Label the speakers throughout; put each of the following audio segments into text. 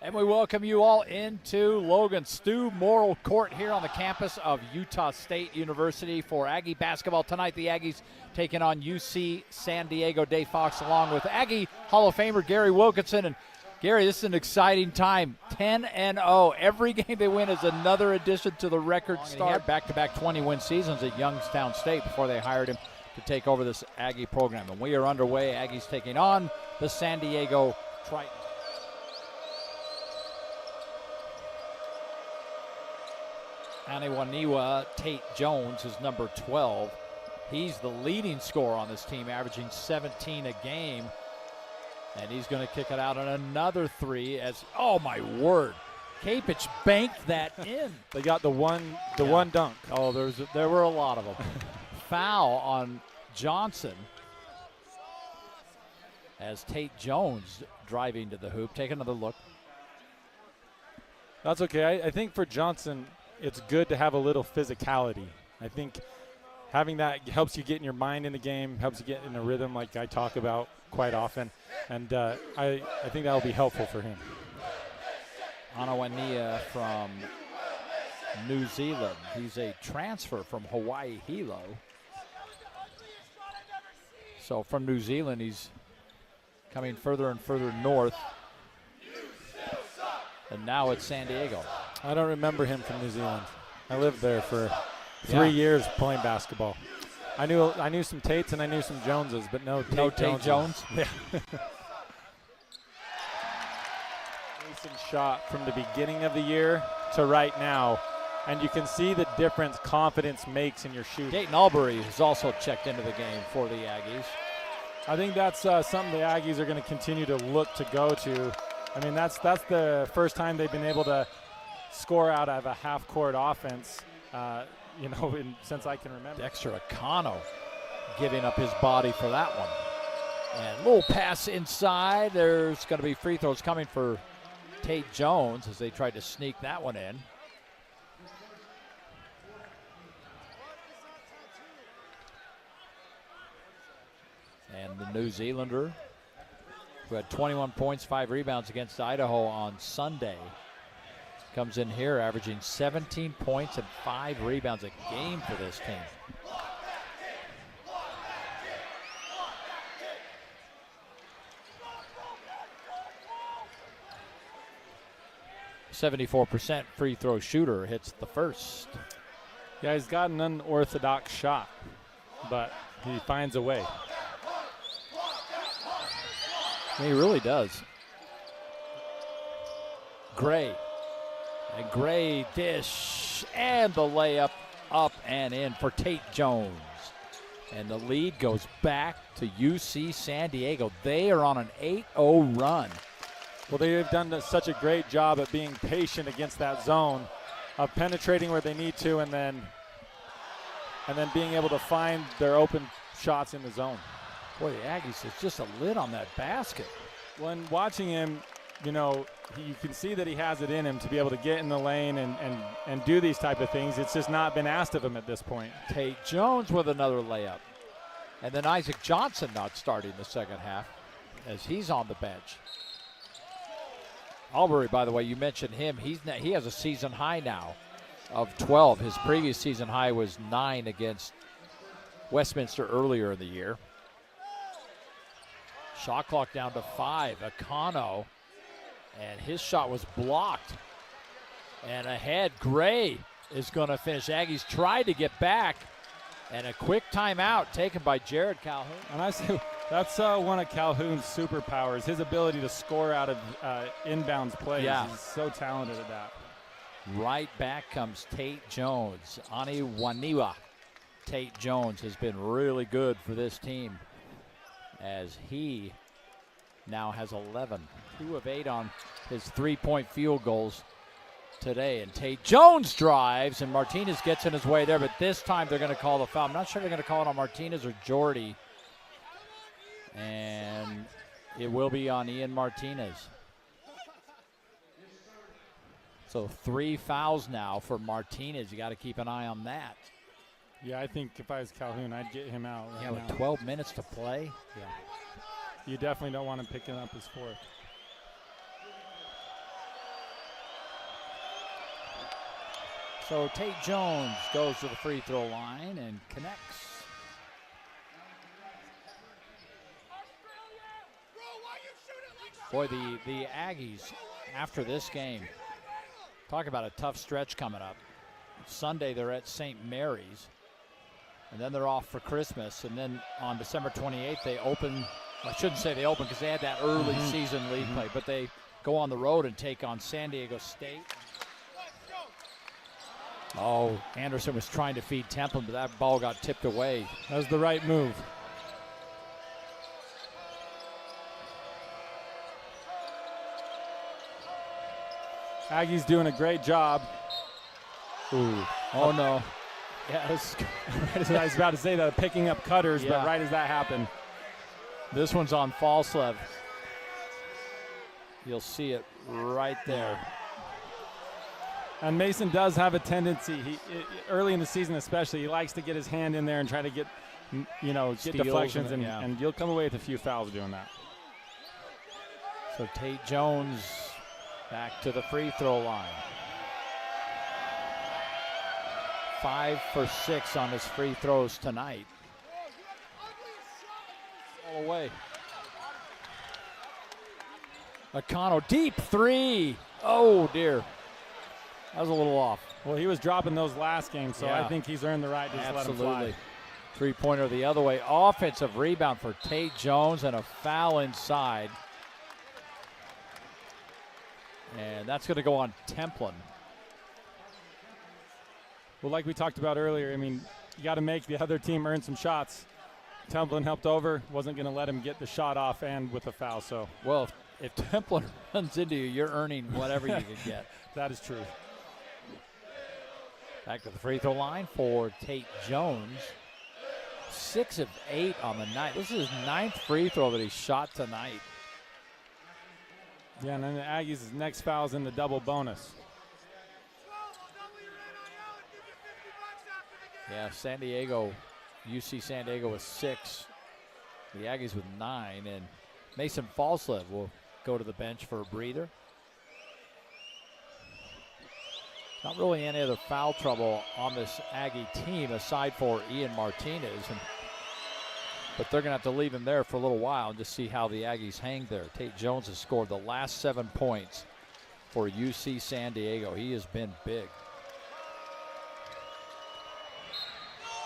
Speaker 1: And we welcome you all into Logan Stu Morrill Court here on the campus of Utah State University for Aggie basketball. Tonight, the Aggies taking on UC San Diego. Dave Fox along with Aggie Hall of Famer Gary Wilkinson. And Gary, this is an exciting time. 10-0. Every game they win is another addition to the record start. He had back-to-back 20-win seasons at Youngstown State before they hired him to take over this Aggie program. And we are underway. Aggies taking on the San Diego Tritons. Aniwaniwa Tait-Jones is number 12. He's the leading scorer on this team, averaging 17 a game. And he's going to kick it out on another three as, oh my word, Kapich banked that in.
Speaker 2: They got the one dunk.
Speaker 1: Oh, there were a lot of them. Foul on Johnson as Tait-Jones driving to the hoop. Take another look.
Speaker 2: That's okay. I think for Johnson, it's good to have a little physicality. I think having that helps you get in your mind in the game, helps you get in a rhythm like I talk about quite often. And I think that will be helpful for him.
Speaker 1: Aniwaniwa from New Zealand. He's a transfer from Hawaii Hilo. So from New Zealand, he's coming further and further north. And now it's San Diego.
Speaker 2: I don't remember him from New Zealand. I lived there for 3 years playing basketball. I knew some Tates and I knew some Joneses, but no Tait-Jones. Yeah. Recent shot from the beginning of the year to right now, and you can see the difference confidence makes in your shooting.
Speaker 1: Dayton Albury has also checked into the game for the Aggies.
Speaker 2: I think that's something the Aggies are going to continue to look to go to. I mean, that's the first time they've been able to score out of a half-court offense, since I can remember.
Speaker 1: Dexter Akano giving up his body for that one. And a little pass inside. There's going to be free throws coming for Tait-Jones as they tried to sneak that one in. And the New Zealander, who had 21 points, 5 rebounds against Idaho on Sunday, comes in here averaging 17 points and 5 rebounds a game for this team. .74% free throw shooter hits the first.
Speaker 2: Yeah, he's got an unorthodox shot, but he finds a way.
Speaker 1: He really does. Gray. And Gray dish and the layup up and in for Tait-Jones. And the lead goes back to UC San Diego. They are on an 8-0 run.
Speaker 2: Well, they have done such a great job at being patient against that zone, of penetrating where they need to, and then being able to find their open shots in the zone.
Speaker 1: Boy, the Aggies is just a lid on that basket.
Speaker 2: When watching him, you can see that he has it in him to be able to get in the lane and do these type of things. It's just not been asked of him at this point.
Speaker 1: Tait-Jones with another layup. And then Isaac Johnson not starting the second half as he's on the bench. Albury, by the way, you mentioned him. He has a season high now of 12. His previous season high was 9 against Westminster earlier in the year. Shot clock down to 5. Akano, and his shot was blocked. And ahead, Gray is going to finish. Aggies tried to get back, and a quick timeout taken by Jared Calhoun.
Speaker 2: And I say that's one of Calhoun's superpowers, his ability to score out of inbounds plays.
Speaker 1: Yeah.
Speaker 2: He's so talented at that.
Speaker 1: Right back comes Tait-Jones. Aniwaniwa Tait-Jones has been really good for this team, as he now has 11. 2 of 8 on his 3-point field goals today. And Tait-Jones drives, and Martinez gets in his way there, but this time they're going to call the foul. I'm not sure they're going to call it on Martinez or Jordy. And it will be on Ian Martinez. So 3 fouls now for Martinez. You got to keep an eye on that.
Speaker 2: Yeah, I think if I was Calhoun, I'd get him out right
Speaker 1: with
Speaker 2: now.
Speaker 1: 12 minutes to play.
Speaker 2: Yeah. You definitely don't want him picking up his fourth.
Speaker 1: So Tait-Jones goes to the free throw line and connects. Boy, the Aggies, after this game, talk about a tough stretch coming up. Sunday, they're at St. Mary's, and then they're off for Christmas. And then on December 28th, they open. I shouldn't say they open because they had that early season league play, but they go on the road and take on San Diego State. Oh, Anderson was trying to feed Templin, but that ball got tipped away.
Speaker 2: That was the right move. Aggies doing a great job.
Speaker 1: Ooh. Oh, no.
Speaker 2: Yeah, I was about to say that, picking up cutters, but right as that happened.
Speaker 1: This one's on Falslev. You'll see it right there.
Speaker 2: And Mason does have a tendency, early in the season especially, he likes to get his hand in there and try to get deflections, and you'll come away with a few fouls doing that.
Speaker 1: So Tait-Jones back to the free throw line. 5 for 6 on his free throws tonight. All away. Akano, deep three. Oh, dear. That was a little off.
Speaker 2: Well, he was dropping those last games, so I think he's earned the right to just let him fly.
Speaker 1: Three-pointer the other way. Offensive rebound for Tait-Jones and a foul inside. And that's going to go on Templin.
Speaker 2: Well, like we talked about earlier, I mean, you got to make the other team earn some shots. Templin helped over, wasn't going to let him get the shot off and with a foul. So,
Speaker 1: well, if Templin runs into you, you're earning whatever you can get.
Speaker 2: That is true.
Speaker 1: Back to the free throw line for Tait-Jones. 6 of 8 on the night. This is his 9th free throw that he shot tonight.
Speaker 2: Yeah, and then the Aggies' next foul is in the double bonus.
Speaker 1: Yeah, San Diego, UC San Diego with 6. The Aggies with 9, and Mason Falslev will go to the bench for a breather. Not really any other foul trouble on this Aggie team aside for Ian Martinez, but they're going to have to leave him there for a little while and just see how the Aggies hang there. Tait-Jones has scored the last 7 points for UC San Diego. He has been big.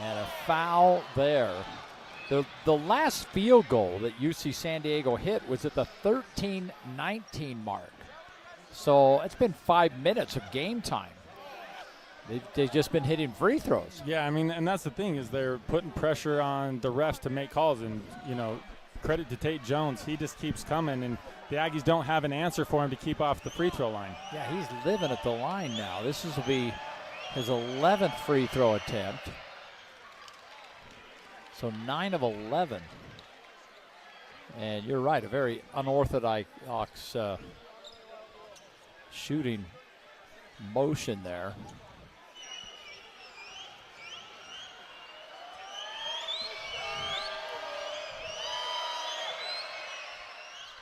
Speaker 1: And a foul there. The last field goal that UC San Diego hit was at the 13-19 mark. So it's been 5 minutes of game time. They've just been hitting free throws.
Speaker 2: Yeah, I mean, and that's the thing is they're putting pressure on the refs to make calls. And, credit to Tait-Jones. He just keeps coming, and the Aggies don't have an answer for him to keep off the free throw line.
Speaker 1: Yeah, he's living at the line now. This will be his 11th free throw attempt. So 9 of 11. And you're right, a very unorthodox shooting motion there.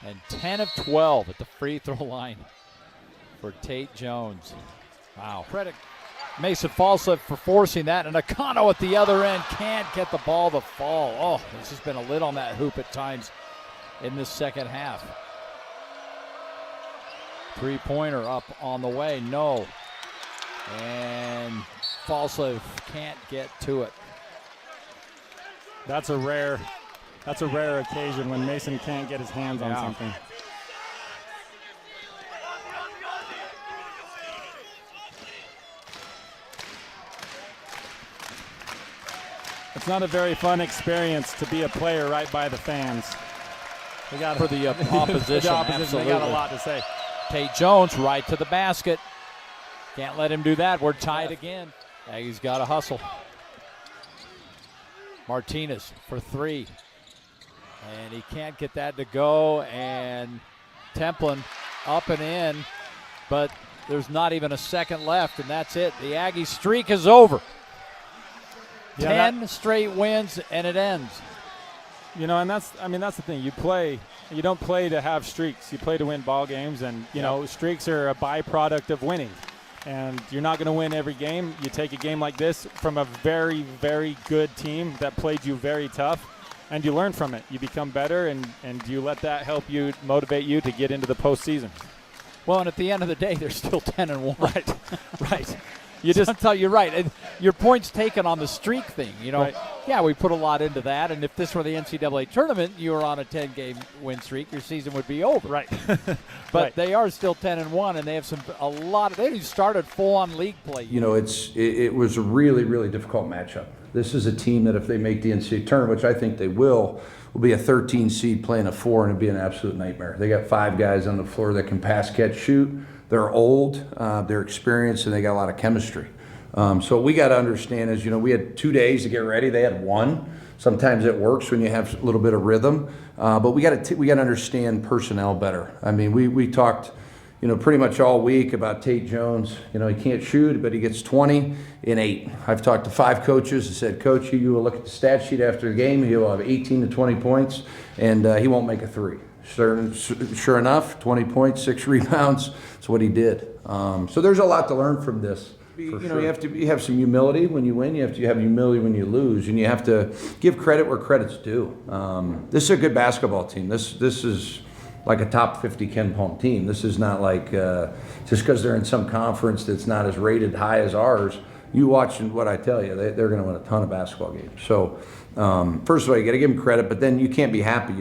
Speaker 1: And 10 of 12 at the free throw line for Tait-Jones. Wow. Credit Mason Falslev for forcing that, and Akano at the other end can't get the ball to fall. Oh, there's just been a lid on that hoop at times in this second half. Three-pointer up on the way, no. And Falslev can't get to it.
Speaker 2: That's a rare occasion when Mason can't get his hands on something. It's not a very fun experience to be a player right by the fans.
Speaker 1: For the opposition, absolutely.
Speaker 2: They got a lot to say.
Speaker 1: Tait-Jones right to the basket. Can't let him do that. We're tied again. He's got to hustle. Martinez for 3. And he can't get that to go. And Templin up and in. But there's not even a second left, and that's it. The Aggie streak is over. 10 straight wins, and it ends.
Speaker 2: And that's the thing. You don't play to have streaks. You play to win ball games, and, streaks are a byproduct of winning. and you're not going to win every game. You take a game like this from a very, very good team that played you very tough, and you learn from it. You become better, and you let that help you, motivate you to get into the postseason.
Speaker 1: Well, and at the end of the day, they're still 10-1.
Speaker 2: Right, right.
Speaker 1: You're right. And your point's taken on the streak thing.
Speaker 2: Right.
Speaker 1: Yeah, we put a lot into that. And if this were the NCAA tournament, you were on a 10-game win streak, your season would be over.
Speaker 2: Right.
Speaker 1: But
Speaker 2: right.
Speaker 1: they are still 10-1, and they have they started full-on league play.
Speaker 3: It was a really, really difficult matchup. This is a team that if they make the NCAA tournament, which I think they will be a 13 seed playing a 4, and it'd be an absolute nightmare. They got 5 guys on the floor that can pass, catch, shoot. They're old, they're experienced, and they got a lot of chemistry. So what we got to understand is, we had 2 days to get ready. They had 1. Sometimes it works when you have a little bit of rhythm, but we got to understand personnel better. I mean, we talked, pretty much all week about Tait-Jones. He can't shoot, but he gets 20 in 8. I've talked to 5 coaches and said, Coach, you will look at the stat sheet after the game. He'll have 18 to 20 points, and he won't make a 3. Sure enough, 20 points, 6 rebounds. That's what he did. So there's a lot to learn from this. You have some humility when you win. You have to have humility when you lose, and you have to give credit where credit's due. This is a good basketball team. This is like a top 50 Ken Palm team. This is not like just because they're in some conference that's not as rated high as ours. You watch what I tell you, they're going to win a ton of basketball games. So first of all, you got to give them credit, but then you can't be happy.